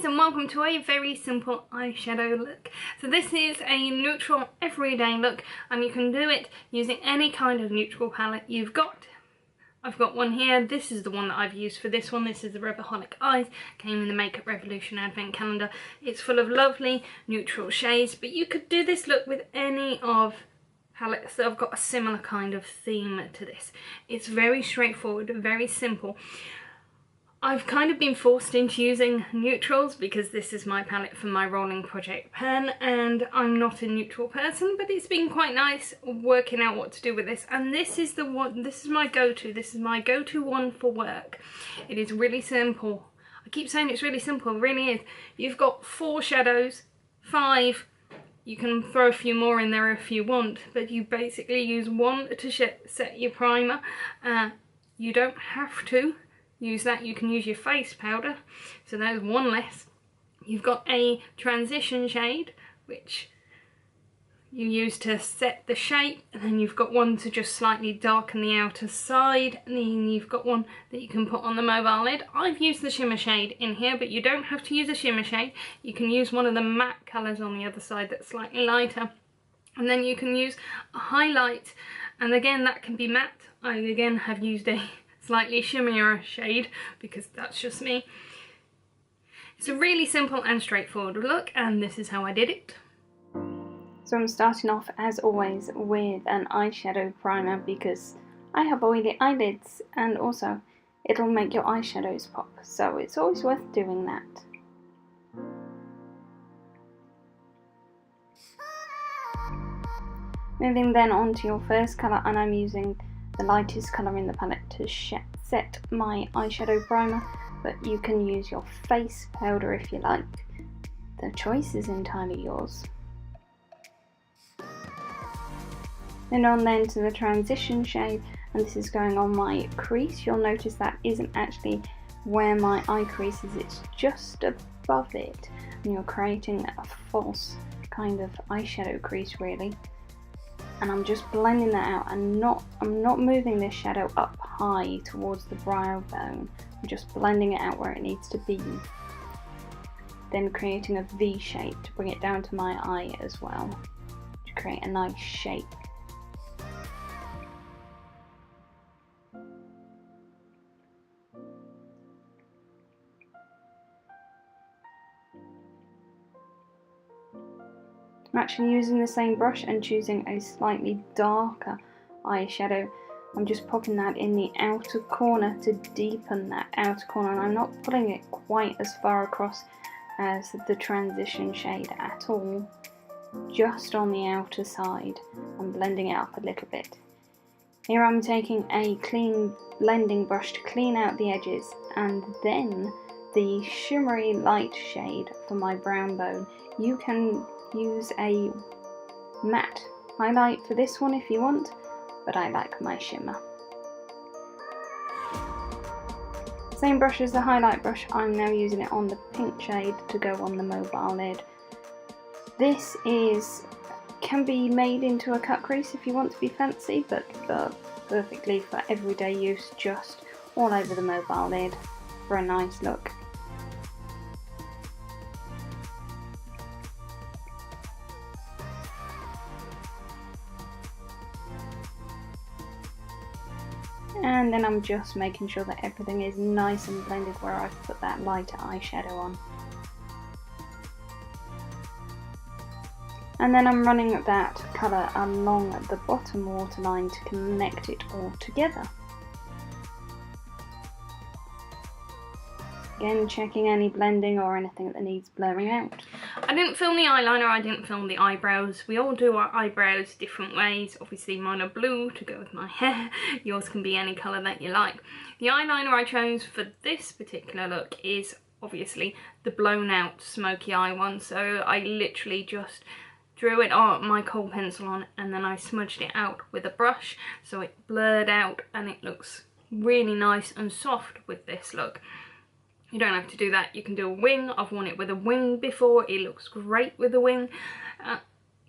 guys, and welcome to a very simple eyeshadow look. So this is a neutral everyday look, and you can do it using any kind of neutral palette you've got. I've got one here. This is the one that I've used for this one. This is the Revoholiceyes. Came in the Makeup Revolution advent calendar. It's full of lovely neutral shades, but you could do this look with any of palettes that have got a similar kind of theme to this. It's very straightforward, very simple. I've kind of been forced into using neutrals because this is my palette for my rolling project pen, and I'm not a neutral person, but it's been quite nice working out what to do with this. And this is the one, this is my go-to. This is my go-to one for work. It is really simple. I keep saying it's really simple, it really is. You've got 4 shadows, 5. You can throw a few more in there if you want, but you basically use one to set your primer. You don't have to use that, you can use your face powder, so there's one less. You've got a transition shade which you use to set the shape, and then you've got one to just slightly darken the outer side, and then you've got one that you can put on the mobile lid. I've used the shimmer shade in here, but you don't have to use a shimmer shade. You can use one of the matte colours on the other side that's slightly lighter, and then you can use a highlight, and again that can be matte. I again have used a slightly shimmier shade because that's just me. It's a really simple and straightforward look, and this is how I did it. So I'm starting off as always with an eyeshadow primer because I have oily eyelids, and also it'll make your eyeshadows pop, so it's always worth doing that. Moving then on to your first colour, and I'm using the lightest colour in the palette to set my eyeshadow primer, but you can use your face powder if you like. The choice is entirely yours. Then on then to the transition shade, and this is going on my crease. You'll notice that isn't actually where my eye crease is, it's just above it, and you're creating a false kind of eyeshadow crease really. And I'm just blending that out, and I'm not moving this shadow up high towards the brow bone. I'm just blending it out where it needs to be. Then creating a V shape to bring it down to my eye as well, to create a nice shape. I'm actually using the same brush and choosing a slightly darker eyeshadow. I'm just popping that in the outer corner to deepen that outer corner, and I'm not putting it quite as far across as the transition shade at all, just on the outer side. I'm blending it up a little bit. Here I'm taking a clean blending brush to clean out the edges, and then the shimmery light shade for my brown bone. You can use a matte highlight for this one if you want, but I like my shimmer. Same brush as the highlight brush, I'm now using it on the pink shade to go on the mobile lid. This can be made into a cut crease if you want to be fancy, but perfectly for everyday use, just all over the mobile lid for a nice look. And then I'm just making sure that everything is nice and blended where I've put that lighter eyeshadow on. And then I'm running that colour along the bottom waterline to connect it all together. Again, checking any blending or anything that needs blurring out. I didn't film the eyeliner, I didn't film the eyebrows. We all do our eyebrows different ways. Obviously mine are blue to go with my hair. Yours can be any colour that you like. The eyeliner I chose for this particular look is obviously the blown out smoky eye one. So I literally just drew it on my kohl pencil on, and then I smudged it out with a brush so it blurred out, and it looks really nice and soft with this look. You don't have to do that, you can do a wing. I've worn it with a wing before, it looks great with a wing.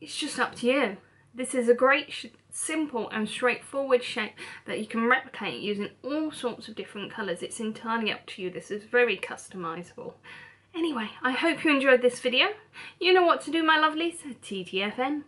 It's just up to you. This is a great simple and straightforward shape that you can replicate using all sorts of different colours. It's entirely up to you. This is very customizable. Anyway, I hope you enjoyed this video. You know what to do, my lovelies. TTFN.